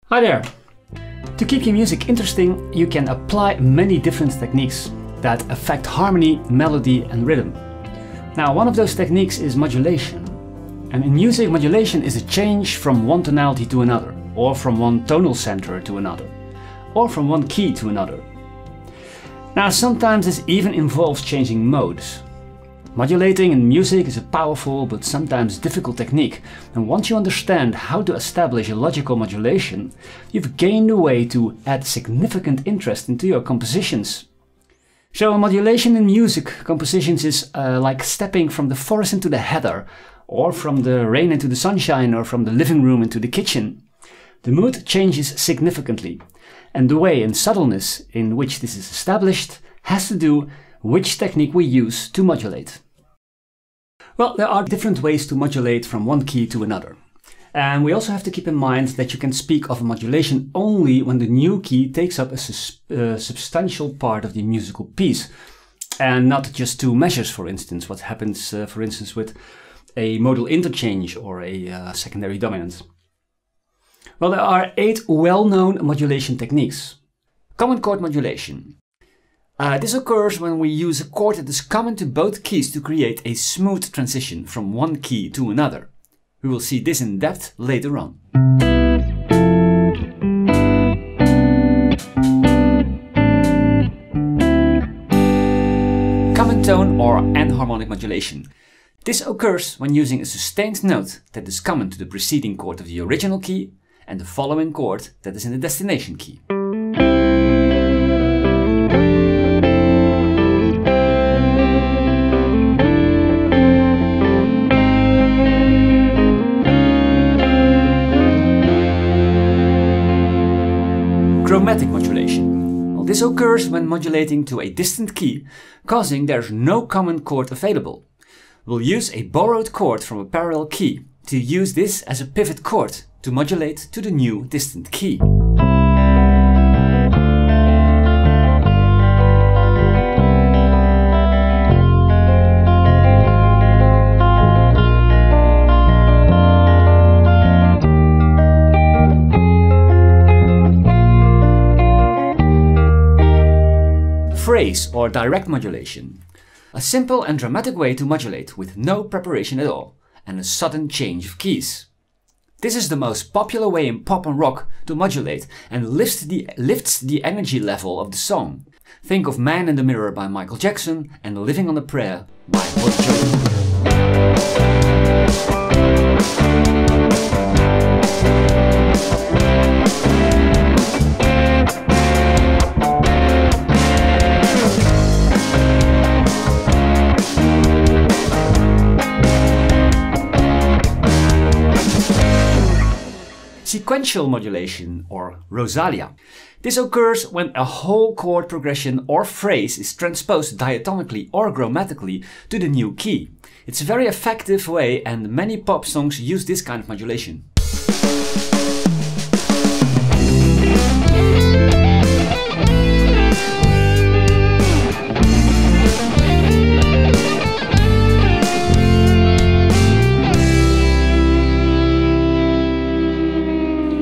Hi there! To keep your music interesting, you can apply many different techniques that affect harmony, melody and rhythm. Now, one of those techniques is modulation. And in music, modulation is a change from one tonality to another, or from one tonal center to another, or from one key to another. Now, sometimes this even involves changing modes. Modulating in music is a powerful but sometimes difficult technique, and once you understand how to establish a logical modulation, you've gained a way to add significant interest into your compositions. So a modulation in music compositions is like stepping from the forest into the heather, or from the rain into the sunshine, or from the living room into the kitchen. The mood changes significantly, and the way and subtleness in which this is established has to do which technique we use to modulate. Well, there are different ways to modulate from one key to another. And we also have to keep in mind that you can speak of a modulation only when the new key takes up a substantial part of the musical piece. And not just two measures, for instance, what happens, for instance, with a modal interchange or a secondary dominant. Well, there are 8 well-known modulation techniques. Common chord modulation. This occurs when we use a chord that is common to both keys to create a smooth transition from one key to another. We will see this in depth later on. Common tone or enharmonic modulation. This occurs when using a sustained note that is common to the preceding chord of the original key and the following chord that is in the destination key. Chromatic modulation. Well, this occurs when modulating to a distant key, causing there's no common chord available. We'll use a borrowed chord from a parallel key to use this as a pivot chord to modulate to the new distant key. Phrase or direct modulation. A simple and dramatic way to modulate with no preparation at all and a sudden change of keys. This is the most popular way in pop and rock to modulate and lifts the energy level of the song. Think of Man in the Mirror by Michael Jackson and Living on a Prayer by Rosalia. Sequential modulation or Rosalia. This occurs when a whole chord progression or phrase is transposed diatonically or chromatically to the new key. It's a very effective way and many pop songs use this kind of modulation.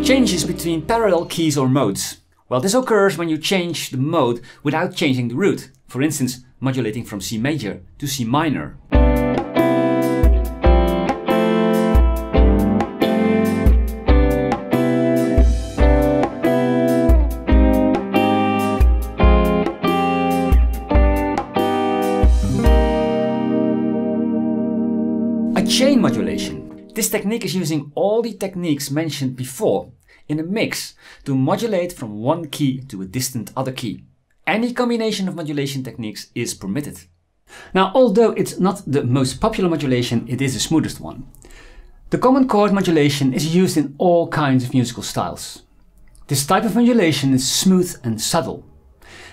Changes between parallel keys or modes. Well, this occurs when you change the mode without changing the root. For instance, modulating from C major to C minor. A chain modulation. This technique is using all the techniques mentioned before in a mix to modulate from one key to a distant other key. Any combination of modulation techniques is permitted. Now, although it's not the most popular modulation, it is the smoothest one. The common chord modulation is used in all kinds of musical styles. This type of modulation is smooth and subtle.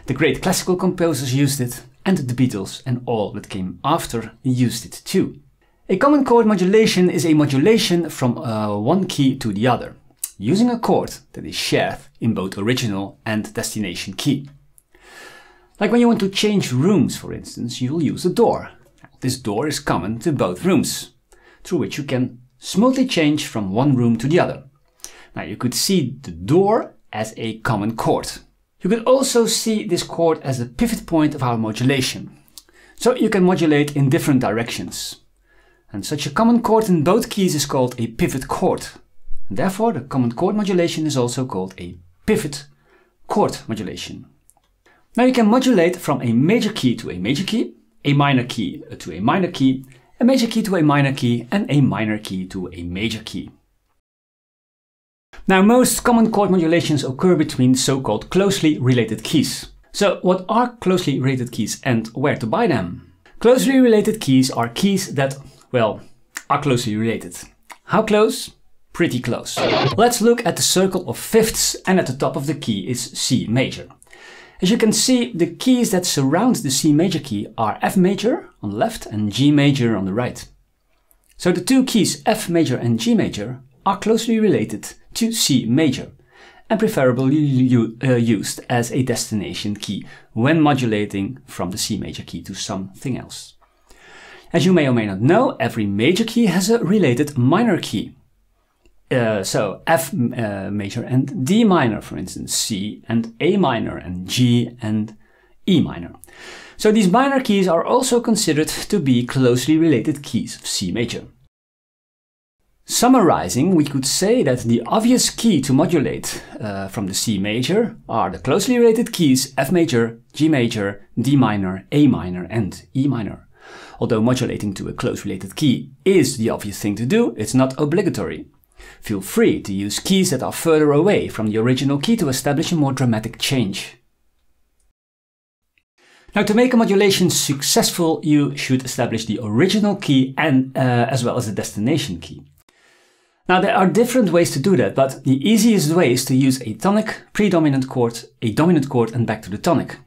The great classical composers used it, and the Beatles and all that came after used it too. A common chord modulation is a modulation from one key to the other, using a chord that is shared in both original and destination key. Like when you want to change rooms, for instance, you'll use a door. This door is common to both rooms, through which you can smoothly change from one room to the other. Now you could see the door as a common chord. You could also see this chord as a pivot point of our modulation. So you can modulate in different directions. And such a common chord in both keys is called a pivot chord. And therefore the common chord modulation is also called a pivot chord modulation. Now you can modulate from a major key to a major key, a minor key to a minor key, a major key to a minor key, and a minor key to a major key. Now most common chord modulations occur between so-called closely related keys. So what are closely related keys and where to buy them? Closely related keys are keys that, well, are closely related. How close? Pretty close. Let's look at the circle of fifths, and at the top of the key is C major. As you can see, the keys that surround the C major key are F major on the left and G major on the right. So the two keys F major and G major are closely related to C major and preferably used as a destination key when modulating from the C major key to something else. As you may or may not know, every major key has a related minor key. So F major and D minor, for instance, C and A minor and G and E minor. So these minor keys are also considered to be closely related keys of C major. Summarizing, we could say that the obvious key to modulate from the C major are the closely related keys F major, G major, D minor, A minor and E minor. Although modulating to a close related key is the obvious thing to do, it's not obligatory. Feel free to use keys that are further away from the original key to establish a more dramatic change. Now, to make a modulation successful, you should establish the original key and as well as the destination key. Now, there are different ways to do that, but the easiest way is to use a tonic, predominant chord, a dominant chord and back to the tonic.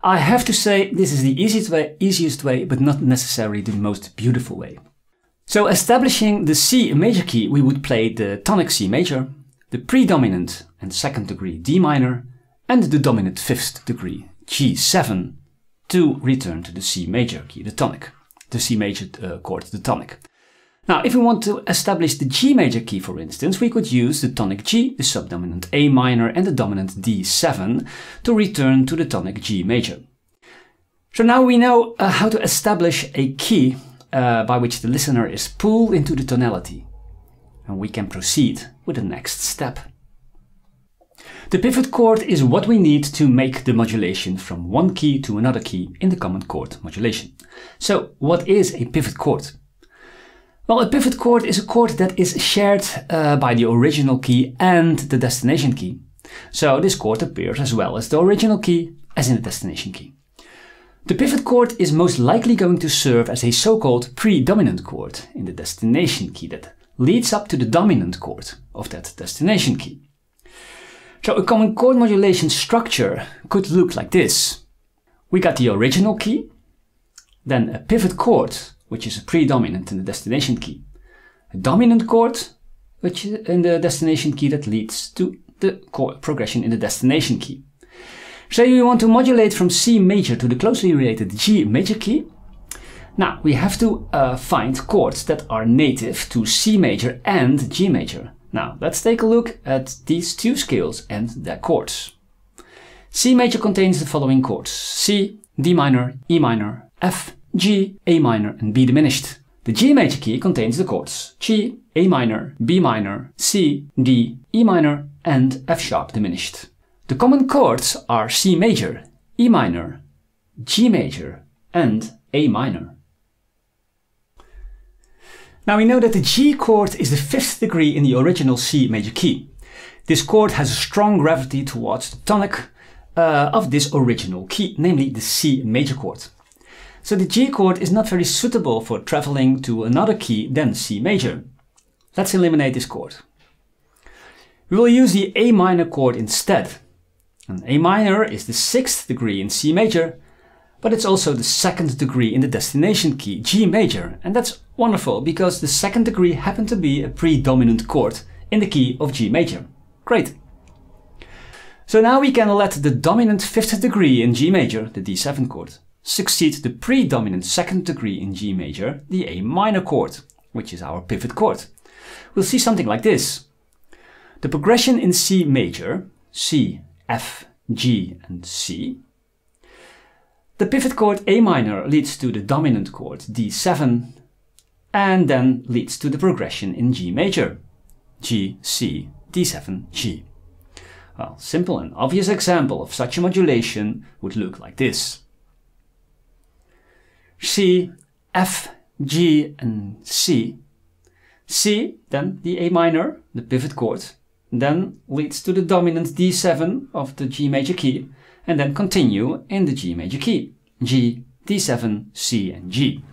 I have to say this is the easiest way, but not necessarily the most beautiful way. So establishing the C major key, we would play the tonic C major, the predominant and second degree D minor, and the dominant fifth degree G7 to return to the C major key, the tonic, the C major chord, the tonic. Now, if we want to establish the G major key, for instance, we could use the tonic G, the subdominant A minor, and the dominant D7 to return to the tonic G major. So now we know how to establish a key by which the listener is pulled into the tonality, and we can proceed with the next step. The pivot chord is what we need to make the modulation from one key to another key in the common chord modulation. So what is a pivot chord? Well, a pivot chord is a chord that is shared by the original key and the destination key. So this chord appears as well as the original key as in the destination key. The pivot chord is most likely going to serve as a so-called predominant chord in the destination key that leads up to the dominant chord of that destination key. So a common chord modulation structure could look like this. We got the original key, then a pivot chord, which is a predominant in the destination key, a dominant chord, which is in the destination key that leads to the chord progression in the destination key. Say we want to modulate from C major to the closely related G major key. Now we have to find chords that are native to C major and G major. Now let's take a look at these two scales and their chords. C major contains the following chords: C, D minor, E minor, F, G, A minor and B diminished. The G major key contains the chords G, A minor, B minor, C, D, E minor and F sharp diminished. The common chords are C major, E minor, G major and A minor. Now we know that the G chord is the fifth degree in the original C major key. This chord has a strong gravity towards the tonic of this original key, namely the C major chord. So the G chord is not very suitable for traveling to another key than C major. Let's eliminate this chord. We will use the A minor chord instead. And A minor is the sixth degree in C major, but it's also the second degree in the destination key, G major. And that's wonderful because the second degree happened to be a predominant chord in the key of G major. Great. So now we can let the dominant fifth degree in G major, the D7 chord, succeed the predominant second degree in G major, the A minor chord, which is our pivot chord. We'll see something like this. The progression in C major, C, F, G and C. The pivot chord A minor leads to the dominant chord D7 and then leads to the progression in G major, G, C, D7, G. Well, simple and obvious example of such a modulation would look like this. C, F, G and C. C, then the A minor, the pivot chord, then leads to the dominant D7 of the G major key and then continue in the G major key, G, D7, C and G.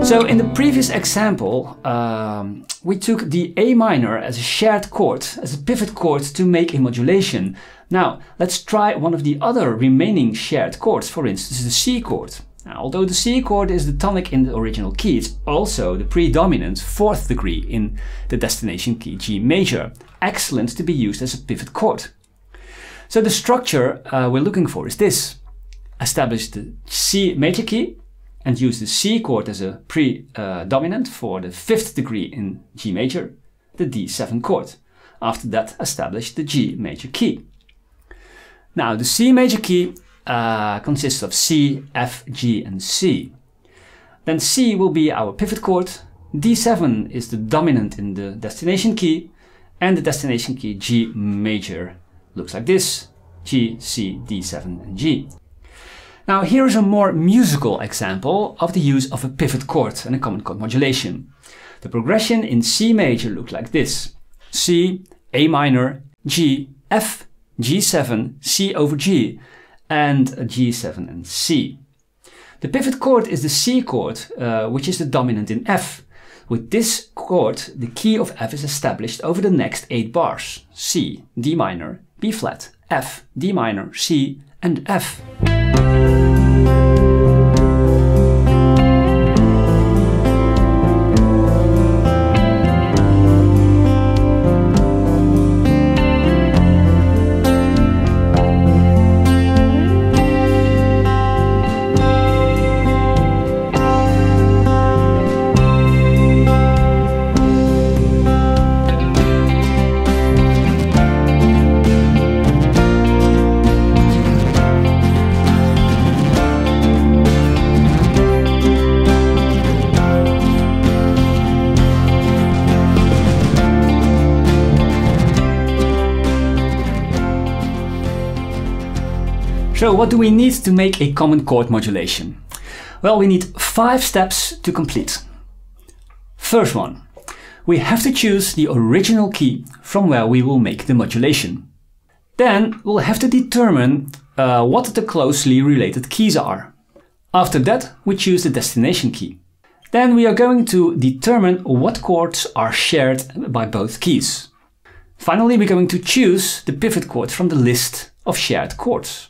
So in the previous example, we took the A minor as a shared chord, as a pivot chord to make a modulation. Now let's try one of the other remaining shared chords, for instance the C chord. Now, although the C chord is the tonic in the original key, it's also the predominant fourth degree in the destination key G major. Excellent to be used as a pivot chord. So the structure we're looking for is this. Establish the C major key and use the C chord as a predominant for the fifth degree in G major, the D7 chord. After that, establish the G major key. Now, the C major key consists of C, F, G and C. Then C will be our pivot chord, D7 is the dominant in the destination key, and the destination key G major looks like this, G, C, D7 and G. Now here is a more musical example of the use of a pivot chord and a common chord modulation. The progression in C major looks like this. C, A minor, G, F, G7, C over G, and a G7 and C. The pivot chord is the C chord, which is the dominant in F. With this chord, the key of F is established over the next 8 bars. C, D minor, B flat, F, D minor, C, and F. So what do we need to make a common chord modulation? Well, we need 5 steps to complete. First one, we have to choose the original key from where we will make the modulation. Then we'll have to determine what the closely related keys are. After that, we choose the destination key. Then we are going to determine what chords are shared by both keys. Finally, we're going to choose the pivot chord from the list of shared chords.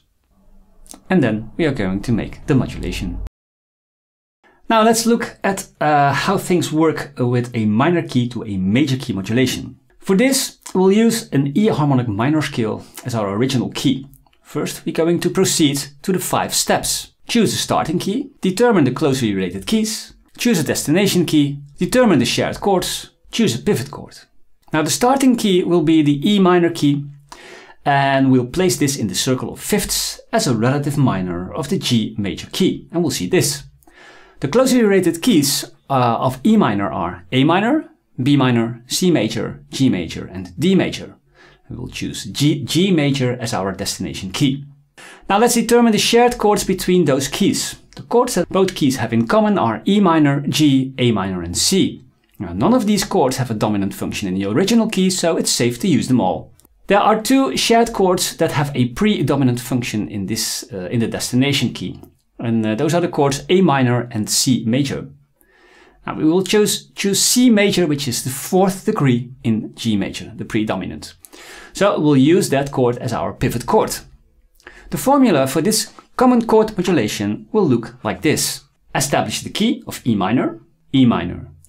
And then we are going to make the modulation. Now let's look at how things work with a minor key to a major key modulation. For this, we'll use an E harmonic minor scale as our original key. First, we're going to proceed to the 5 steps. Choose a starting key, determine the closely related keys, choose a destination key, determine the shared chords, choose a pivot chord. Now the starting key will be the E minor key, and we'll place this in the circle of fifths as a relative minor of the G major key, and we'll see this. The closely related keys of E minor are A minor, B minor, C major, G major and D major. We will choose G major as our destination key. Now let's determine the shared chords between those keys. The chords that both keys have in common are E minor, G, A minor and C. Now, none of these chords have a dominant function in the original key, so it's safe to use them all. There are 2 shared chords that have a predominant function in the destination key, and those are the chords A minor and C major. Now we will choose C major, which is the 4th degree in G major, the predominant. So we'll use that chord as our pivot chord. The formula for this common chord modulation will look like this. Establish the key of E minor,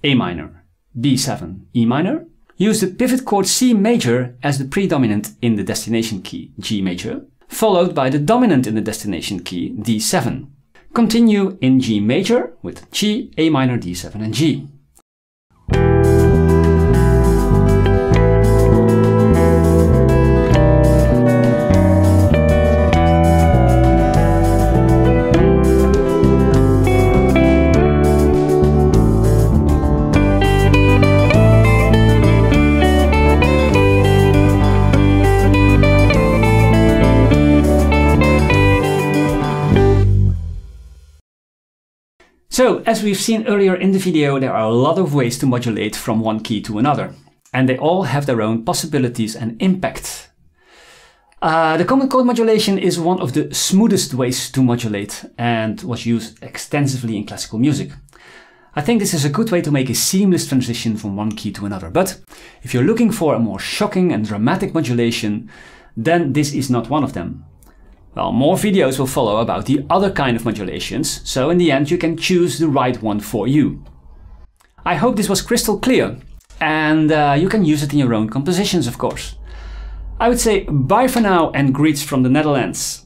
A minor, B7, E minor. Use the pivot chord C major as the predominant in the destination key, G major, followed by the dominant in the destination key, D7. Continue in G major with G, A minor, D7 and G. So, as we've seen earlier in the video, there are a lot of ways to modulate from one key to another, and they all have their own possibilities and impact. The common chord modulation is one of the smoothest ways to modulate and was used extensively in classical music. I think this is a good way to make a seamless transition from one key to another, but if you're looking for a more shocking and dramatic modulation, then this is not one of them. Well, more videos will follow about the other kind of modulations, so in the end you can choose the right one for you. I hope this was crystal clear, and you can use it in your own compositions, of course. I would say bye for now and greets from the Netherlands.